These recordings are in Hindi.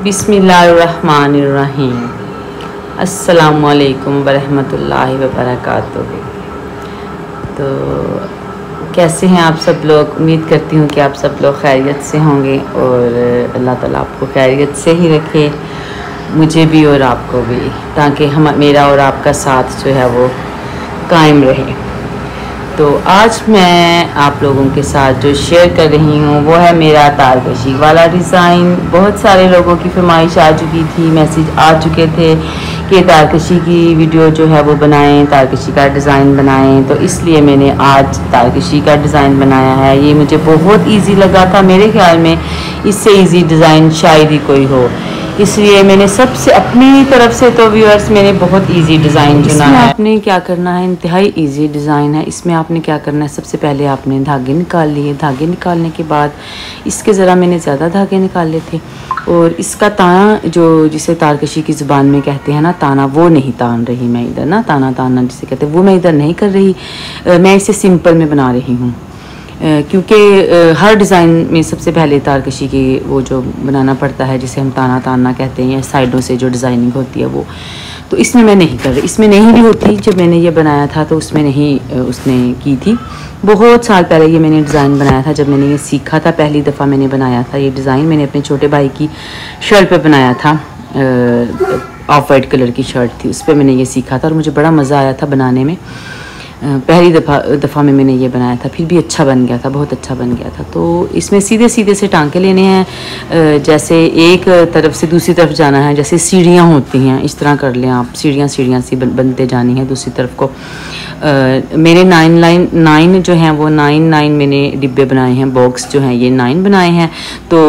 बिस्मिल्लाहिर्रहमानिर्रहीम। अस्सलामुअलैकुम वरहमतुल्लाहि वबरकातुहू। तो कैसे हैं आप सब लोग? उम्मीद करती हूँ कि आप सब लोग खैरियत से होंगे और अल्लाह ताला आपको खैरियत से ही रखे, मुझे भी और आपको भी, ताकि हम मेरा और आपका साथ जो है वो कायम रहे। तो आज मैं आप लोगों के साथ जो शेयर कर रही हूँ वो है मेरा तारकशी वाला डिज़ाइन। बहुत सारे लोगों की फरमाइश आ चुकी थी, मैसेज आ चुके थे कि तारकशी की वीडियो जो है वो बनाएं, तारकशी का डिज़ाइन बनाएं। तो इसलिए मैंने आज तारकशी का डिज़ाइन बनाया है। ये मुझे बहुत इजी लगा था, मेरे ख्याल में इससे इजी डिज़ाइन शायद ही कोई हो, इसलिए मैंने सबसे अपनी तरफ से तो व्यूअर्स मैंने बहुत इजी डिज़ाइन चुना है। आपने क्या करना है, इंतहाई इजी डिज़ाइन है। इसमें आपने क्या करना है, सबसे पहले आपने धागे निकाल लिए। धागे निकालने के बाद इसके ज़रा मैंने ज़्यादा धागे निकाले थे और इसका ताना जो जिसे तारकशी की ज़ुबान में कहते हैं ना ताना, वो नहीं तान रही मैं इधर ना, ताना ताना जिसे कहते हैं वो मैं इधर नहीं कर रही। मैं इसे सिंपल में बना रही हूँ क्योंकि हर डिज़ाइन में सबसे पहले तारकशी की वो जो बनाना पड़ता है जिसे हम ताना ताना कहते हैं, साइडों से जो डिज़ाइनिंग होती है वो। तो इसमें मैं नहीं कर रही, इसमें नहीं भी होती। जब मैंने ये बनाया था तो उसमें नहीं उसने की थी। बहुत साल पहले ये मैंने डिज़ाइन बनाया था, जब मैंने ये सीखा था पहली दफ़ा मैंने बनाया था ये डिज़ाइन। मैंने अपने छोटे भाई की शर्ट पर बनाया था, ऑफ वाइट कलर की शर्ट थी, उस पर मैंने ये सीखा था और मुझे बड़ा मज़ा आया था बनाने में। पहली दफ़ा में मैंने ये बनाया था, फिर भी अच्छा बन गया था, बहुत अच्छा बन गया था। तो इसमें सीधे सीधे से टांके लेने हैं, जैसे एक तरफ से दूसरी तरफ जाना है, जैसे सीढ़ियाँ होती हैं इस तरह कर लें आप, सीढ़ियाँ सी बनते जानी है दूसरी तरफ को। मेरे 9 जो हैं वो 9 मैंने डिब्बे बनाए हैं, बॉक्स जो हैं ये 9 बनाए हैं। तो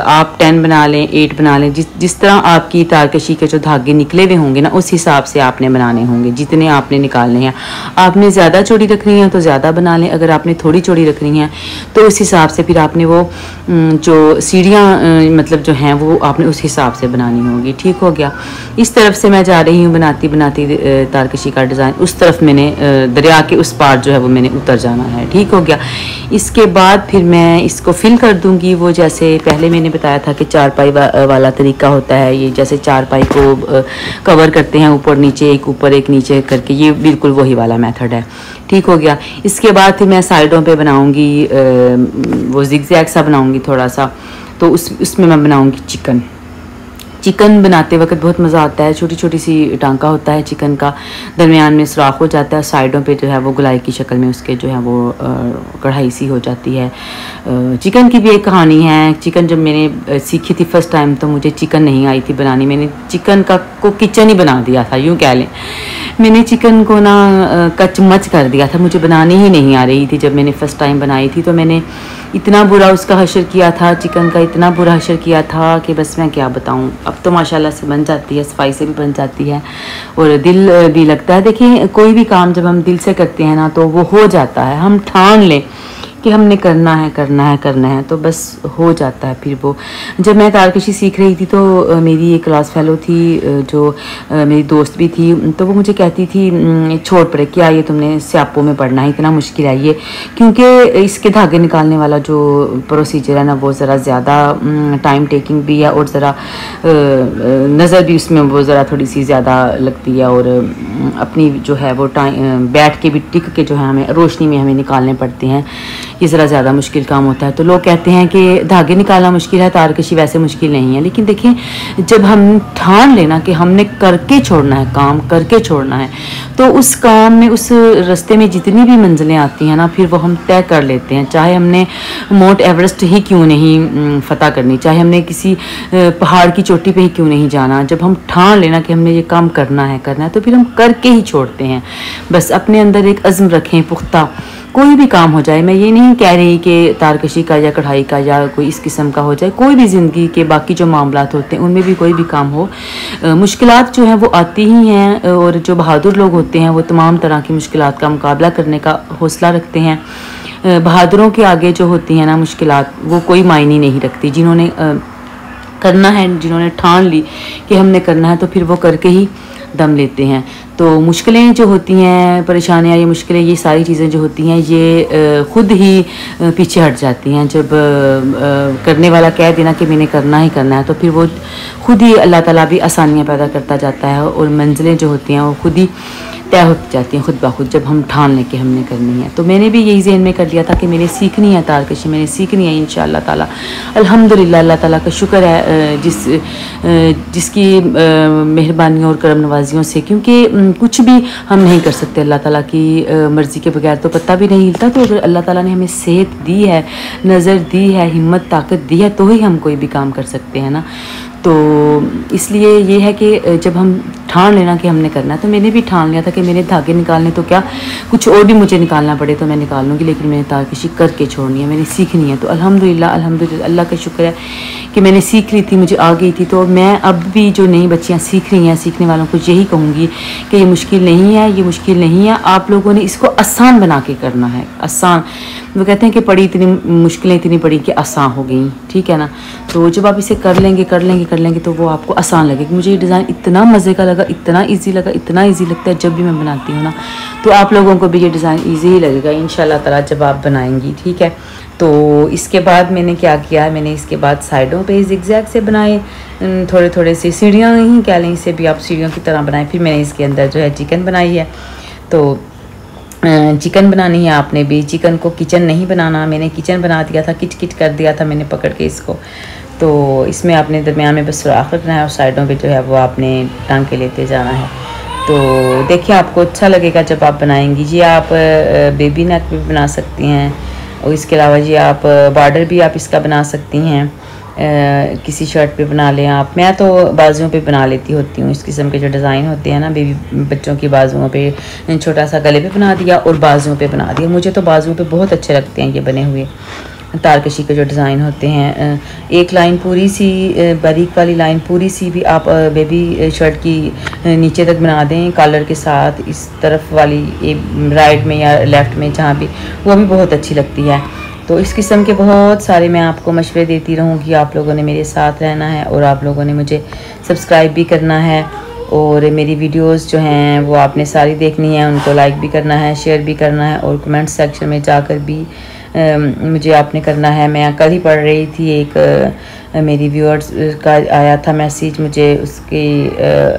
आप 10 बना लें, 8 बना लें, जिस तरह आपकी तारकशी के जो धागे निकले हुए होंगे ना उस हिसाब से आपने बनाने होंगे, जितने आपने निकालने हैं। आपने ज़्यादा चौड़ी रखनी है तो ज़्यादा बना लें, अगर आपने थोड़ी चौड़ी रखनी है तो उस हिसाब से फिर आपने वो जो सीढ़ियाँ मतलब जो हैं वो आपने उस हिसाब से बनानी होगी। ठीक हो गया। इस तरफ से मैं जा रही हूँ बनाती बनाती तारकशी का डिज़ाइन, उस तरफ मैंने दरिया के उस पार जो है वो मैंने उतर जाना है। ठीक हो गया। इसके बाद फिर मैं इसको फिल कर दूँगी, वो जैसे पहले मैंने बताया था कि चारपाई वाला तरीका होता है। ये जैसे चारपाई को कवर करते हैं ऊपर नीचे, एक ऊपर एक नीचे करके, ये बिल्कुल वही वाला मेथड है। ठीक हो गया। इसके बाद फिर मैं साइडों पे बनाऊंगी वो जिगजैग सा बनाऊंगी थोड़ा सा, तो उसमें मैं बनाऊंगी चिकन बनाते वक्त बहुत मज़ा आता है। छोटी छोटी सी टांका होता है चिकन का, दरमियान में सुराख हो जाता है, साइडों पे जो है वो गुलाई की शक्ल में उसके जो है वो कढ़ाई सी हो जाती है। चिकन की भी एक कहानी है। चिकन जब मैंने सीखी थी फर्स्ट टाइम तो मुझे चिकन नहीं आई थी बनानी, मैंने चिकन को किचन ही बना दिया था, यूँ कह लें। मैंने चिकन को ना कचमच कर दिया था, मुझे बनानी ही नहीं आ रही थी। जब मैंने फ़र्स्ट टाइम बनाई थी तो मैंने इतना बुरा उसका हशर किया था, चिकन का इतना बुरा हशर किया था कि बस मैं क्या बताऊं। अब तो माशाल्लाह से बन जाती है, सफाई से भी बन जाती है और दिल भी लगता है। देखिए कोई भी काम जब हम दिल से करते हैं ना तो वो हो जाता है, हम ठान लें कि हमने करना है तो बस हो जाता है फिर वो। जब मैं तारकशी सीख रही थी तो मेरी एक क्लास फेलो थी जो मेरी दोस्त भी थी, तो वो मुझे कहती थी छोड़ पड़े क्या ये तुमने स्यापों में पढ़ना है, इतना मुश्किल है ये, क्योंकि इसके धागे निकालने वाला जो प्रोसीजर है ना वो ज़रा ज़्यादा टाइम टेकिंग भी है और ज़रा नज़र भी उसमें वो ज़रा थोड़ी सी ज़्यादा लगती है और अपनी जो है वो टाइम बैठ के भी टिक के जो है हमें रोशनी में हमें निकालने पड़ते हैं, ये ज़रा ज़्यादा मुश्किल काम होता है। तो लोग कहते हैं कि धागे निकालना मुश्किल है, तारकशी वैसे मुश्किल नहीं है। लेकिन देखिए जब हम ठान लेना कि हमने करके छोड़ना है, काम करके छोड़ना है, तो उस काम में उस रास्ते में जितनी भी मंजिलें आती हैं ना फिर वो हम तय कर लेते हैं। चाहे हमने माउंट एवरेस्ट ही क्यों नहीं फ़तह करनी, चाहे हमने किसी पहाड़ की चोटी पे ही क्यों नहीं जाना, जब हम ठान लेना कि हमने ये काम करना है तो फिर हम करके ही छोड़ते हैं। बस अपने अंदर एक अज़्म रखें पुख्ता, कोई भी काम हो जाए। मैं ये नहीं कह रही कि तारकशी का या कढ़ाई का या कोई इस किस्म का हो जाए, कोई भी ज़िंदगी के बाकी जो मामलात होते हैं उनमें भी कोई भी काम हो, मुश्किलात जो हैं वो आती ही हैं और जो बहादुर लोग होते हैं वो तमाम तरह की मुश्किलात का मुकाबला करने का हौसला रखते हैं। बहादुरों के आगे जो होती हैं ना मुश्किलात वो कोई मायने नहीं रखती। जिन्होंने करना है, जिन्होंने ठान ली कि हमने करना है, तो फिर वो करके ही दम लेते हैं। तो मुश्किलें जो होती हैं, परेशानियाँ, ये मुश्किलें, ये सारी चीज़ें जो होती हैं, ये ख़ुद ही पीछे हट जाती हैं। जब करने वाला कह देना कि मैंने करना ही करना है, तो फिर वो ख़ुद ही अल्लाह ताला भी आसानियाँ पैदा करता जाता है और मंजिलें जो होती हैं वो ख़ुद ही तय हो जाती हैं खुद ब खुद, जब हम ठान लें कि हमने करनी है। तो मैंने भी यही ज़हन में कर लिया था कि मैंने सीखनी है तारकशी, मैंने सीखनी है इंशाअल्लाह ताला। अल्हम्दुलिल्लाह, अल्लाह ताला का शुक्र है जिसकी मेहरबानी और करम नवाजियों से, क्योंकि कुछ भी हम नहीं कर सकते अल्लाह ताला की मर्ज़ी के बगैर, तो पत्ता भी नहीं हिलता। तो अगर अल्लाह ताला ने हमें सेहत दी है, नज़र दी है, हिम्मत ताकत दी है, तो ही हम कोई भी काम कर सकते हैं ना। तो इसलिए ये है कि जब हम ठान लेना कि हमने करना है, तो मैंने भी ठान लिया था कि मैंने धागे निकालने, तो क्या कुछ और भी मुझे निकालना पड़े तो मैं निकाल लूँगी, लेकिन मैंने तारकशी करके छोड़नी है, मैंने सीखनी है। तो अल्हम्दुलिल्लाह, अल्हम्दुलिल्लाह, अल्लाह का शुक्र है कि मैंने सीख ली थी, मुझे आ गई थी। तो मैं अब भी जो नई बच्चियाँ सीख रही हैं, सीखने वालों को यही कहूँगी कि ये मुश्किल नहीं है, ये मुश्किल नहीं है। आप लोगों ने इसको आसान बना के करना है, आसान। वो कहते हैं कि पड़ी इतनी मुश्किलें इतनी पड़ी कि आसान हो गई, ठीक है ना। तो जब आप इसे कर लेंगे तो वो आपको आसान लगेगा। मुझे ये डिज़ाइन इतना मज़े का लगा, इतना ईजी लगा, इतना ईजी लगता है जब भी मैं बनाती हूँ ना, तो आप लोगों को भी ये डिज़ाइन ईजी ही लगेगा इंशाल्लाह ताला जब आप बनाएंगी, ठीक है। तो इसके बाद मैंने क्या किया, मैंने इसके बाद साइडों पे ज़िगज़ैग से बनाए, थोड़े थोड़े से सीढ़ियाँ ही कह लें, इसे भी आप सीढ़ियों की तरह बनाएं। फिर मैंने इसके अंदर जो है चिकन बनाई है। तो चिकन बनानी है आपने भी, चिकन को किचन नहीं बनाना। मैंने किचन बना दिया था, किच किच कर दिया था मैंने पकड़ के इसको। तो इसमें आपने दरमियान में बस सुराख रखना है और साइडों पे जो है वो आपने टांके लेते जाना है। तो देखिए आपको अच्छा लगेगा जब आप बनाएंगी। जी आप बेबी नेक भी बना सकती हैं और इसके अलावा जी आप बॉर्डर भी आप इसका बना सकती हैं, किसी शर्ट पे बना लें आप। मैं तो बाजुओं पे बना लेती होती हूँ, इस किस्म के जो डिज़ाइन होते हैं ना बेबी बच्चों की बाजुओं पे, छोटा सा गले पे बना दिया और बाजुओं पे बना दिया। मुझे तो बाजुओं पे बहुत अच्छे लगते हैं ये बने हुए तारकशी के जो डिज़ाइन होते हैं। एक लाइन पूरी सी बारीक वाली लाइन पूरी सी भी आप बेबी शर्ट की नीचे तक बना दें कॉलर के साथ, इस तरफ वाली राइट में या लेफ़्ट में जहाँ भी, वो भी बहुत अच्छी लगती है। तो इस किस्म के बहुत सारे मैं आपको मशवरे देती रहूँगी। आप लोगों ने मेरे साथ रहना है और आप लोगों ने मुझे सब्सक्राइब भी करना है और मेरी वीडियोस जो हैं वो आपने सारी देखनी है, उनको लाइक भी करना है, शेयर भी करना है और कमेंट सेक्शन में जाकर भी मुझे आपने करना है। मैं कल ही पढ़ रही थी, एक मेरी व्यूअर्स का आया था मैसेज मुझे, उसके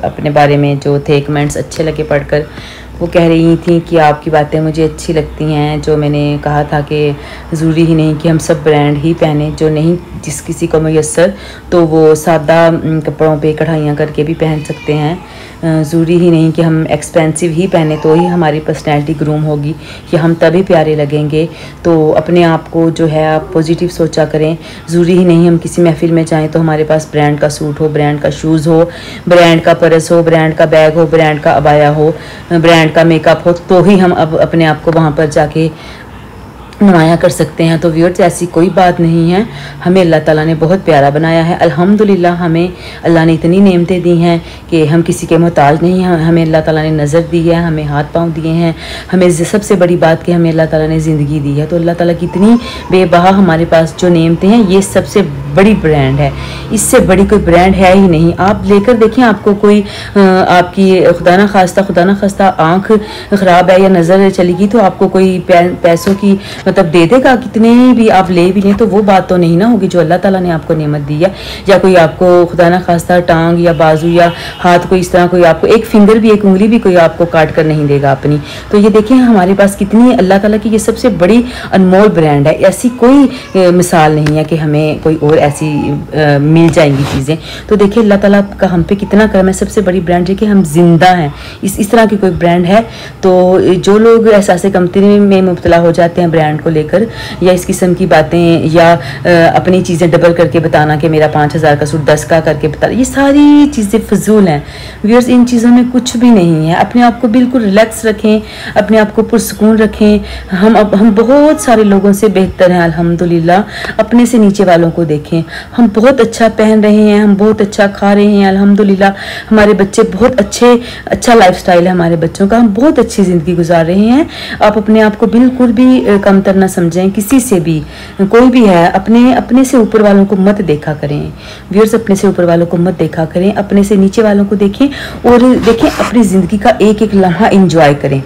अपने बारे में जो थे कमेंट्स अच्छे लगे पढ़कर। वो कह रही थी कि आपकी बातें मुझे अच्छी लगती हैं, जो मैंने कहा था कि ज़रूरी ही नहीं कि हम सब ब्रांड ही पहने, जो नहीं जिस किसी को मुयस्सर तो वो सादा कपड़ों पे कढ़ाइयाँ करके भी पहन सकते हैं। ज़रूरी ही नहीं कि हम एक्सपेंसिव ही पहने तो ही हमारी पर्सनैलिटी ग्रूम होगी कि हम तभी प्यारे लगेंगे। तो अपने आप को जो है आप पॉजिटिव सोचा करें। ज़रूरी ही नहीं हम किसी महफिल में जाएं तो हमारे पास ब्रांड का सूट हो, ब्रांड का शूज़ हो, ब्रांड का पर्स हो, ब्रांड का बैग हो, ब्रांड का अबाया हो, ब्रांड का मेकअप हो, तो ही हम अब अपने आप को वहाँ पर जाके नुमाया कर सकते हैं। तो व्यूअर्स ऐसी कोई बात नहीं है, हमें अल्लाह ताला ने बहुत प्यारा बनाया है। अल्हम्दुलिल्लाह हमें अल्लाह ने इतनी नेमतें दी हैं कि हम किसी के मोहताज नहीं हैं। हमें अल्लाह ताला ने नज़र दी है, हमें हाथ पाँव दिए हैं, हमें सबसे बड़ी बात कि हमें अल्लाह ताला ने ज़िंदगी दी है। तो अल्लाह ताला की इतनी बेबहा हमारे पास जो नेमतें हैं, ये सबसे बड़ी ब्रांड है, इससे बड़ी कोई ब्रांड है ही नहीं। आप लेकर देखें, आपको कोई आपकी खुदा ना खास्ता आँख ख़राब है या नज़र चलेगी तो आपको कोई पैसों की मतलब दे देगा, कितने भी आप ले भी लें तो वो बात तो नहीं ना होगी जो अल्लाह ताला ने आपको नेमत दी है। या कोई आपको खुदा ना खास्ता टांग या बाजू या हाथ कोई इस तरह कोई आपको एक फिंगर भी, एक उंगली भी कोई आपको काट कर नहीं देगा अपनी। तो ये देखें हमारे पास कितनी अल्लाह ताला की ये सबसे बड़ी अनमोल ब्रांड है। ऐसी कोई मिसाल नहीं है कि हमें कोई और ऐसी मिल जाएंगी चीज़ें। तो देखिए अल्लाह ताला का हम पे कितना करम है। सबसे बड़ी ब्रांड है कि हम जिंदा हैं। इस तरह की कोई ब्रांड है तो जो लोग एहसास कमतरी में मुब्तला हो जाते हैं ब्रांड को लेकर या इस किस्म की बातें या अपनी चीज़ें डबल करके बताना कि मेरा 5000 का सूट 10 का करके बता, ये सारी चीज़ें फजूल हैं व्यूअर्स। इन चीज़ों में कुछ भी नहीं है। अपने आप को बिल्कुल रिलैक्स रखें, अपने आप को पुरसुकून रखें। हम बहुत सारे लोगों से बेहतर हैं अल्हम्दुलिल्लाह। अपने से नीचे वालों को देखें, देखें, हम बहुत अच्छा पहन रहे हैं, हम बहुत अच्छा खा रहे हैं अल्हम्दुलिल्लाह, हमारे बच्चे बहुत अच्छा लाइफस्टाइल है हमारे बच्चों का, हम बहुत अच्छी ज़िंदगी गुजार रहे हैं। आप अपने आप को बिल्कुल भी कमतर ना समझें, किसी से भी, कोई भी है, अपने से ऊपर वालों को मत देखा करें व्यूअर्स, अपने से ऊपर वालों को मत देखा करें, अपने से नीचे वालों को देखें और देखें अपनी ज़िंदगी का एक एक लम्हा इंजॉय करें।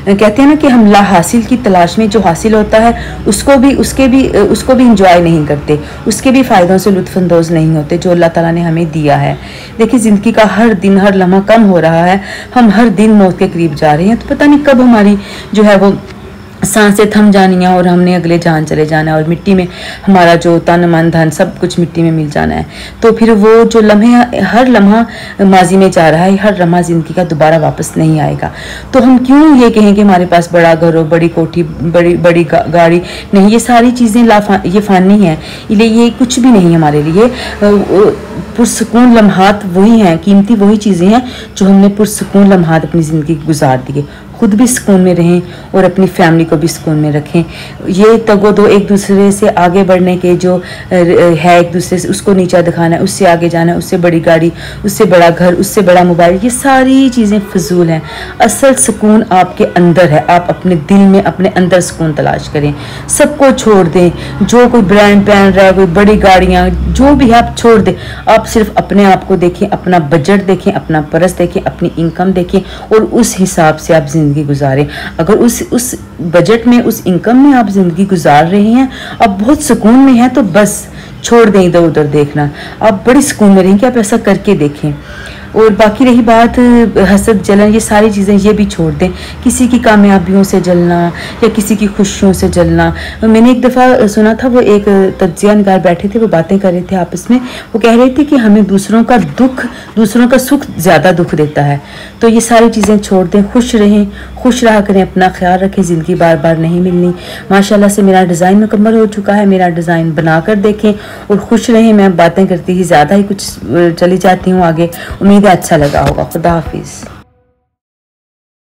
कहते हैं ना कि हम ला हासिल की तलाश में, जो हासिल होता है उसको भी इंजॉय नहीं करते, उसके भी फ़ायदों से लुत्फ़अंदोज़ नहीं होते जो अल्लाह ताला ने हमें दिया है। देखिए ज़िंदगी का हर दिन हर लम्हा कम हो रहा है, हम हर दिन मौत के करीब जा रहे हैं, तो पता नहीं कब हमारी जो है वो सांसें थम जानी है और हमने अगले जान चले जाना है और मिट्टी में हमारा जो तन मन धन सब कुछ मिट्टी में मिल जाना है। तो फिर वो जो लम्हे, हर लम्हा माजी में जा रहा है, हर लम्हा ज़िंदगी का दोबारा वापस नहीं आएगा। तो हम क्यों ये कहें कि हमारे पास बड़ा घर हो, बड़ी कोठी, बड़ी गाड़ी, नहीं, ये सारी चीज़ें ये फ़ानी है, ये कुछ भी नहीं हमारे लिए। पुरसकून लम्हात वही हैं, कीमती वही चीज़ें हैं जो हमने पुरसकून लम्हात अपनी ज़िंदगी गुजार दिए। खुद भी सुकून में रहें और अपनी फैमिली को भी सुकून में रखें। ये तगो दो एक दूसरे से आगे बढ़ने के जो है, एक दूसरे से उसको नीचा दिखाना है, उससे आगे जाना है, उससे बड़ी गाड़ी, उससे बड़ा घर, उससे बड़ा मोबाइल, ये सारी चीज़ें फजूल हैं। असल सुकून आपके अंदर है, आप अपने दिल में अपने अंदर सुकून तलाश करें, सबको छोड़ दें। जो कोई ब्रांड पहन रहा है, कोई बड़ी गाड़ियाँ, जो भी है आप छोड़ दें। आप सिर्फ अपने आप को देखें, अपना बजट देखें, अपना परस देखें, अपनी इनकम देखें और उस हिसाब से आप ज़िंदगी गुजारें। अगर उस बजट में, उस इनकम में आप ज़िंदगी गुजार रहे हैं, आप बहुत सुकून में हैं, तो बस छोड़ दें इधर उधर देखना, आप बड़ी सुकून में रहेंगे। आप ऐसा करके देखें। और बाकी रही बात हसद जलन, ये सारी चीज़ें ये भी छोड़ दें। किसी की कामयाबियों से जलना या किसी की खुशियों से जलना। मैंने एक दफ़ा सुना था, वो एक तज्जिया निगार बैठे थे, वो बातें कर रहे थे आपस में, वो कह रहे थे कि हमें दूसरों का सुख ज़्यादा दुख देता है। तो ये सारी चीज़ें छोड़ दें, खुश रहें, खुश रहा करें, अपना ख्याल रखें। ज़िंदगी बार बार नहीं मिलनी। माशाल्लाह से मेरा डिज़ाइन मुकम्मल हो चुका है, मेरा डिज़ाइन बना कर देखें और खुश रहें। मैं बातें करती ही ज़्यादा ही कुछ चली जाती हूँ आगे। उम्मीद है अच्छा लगा होगा। खुदा हाफिज़।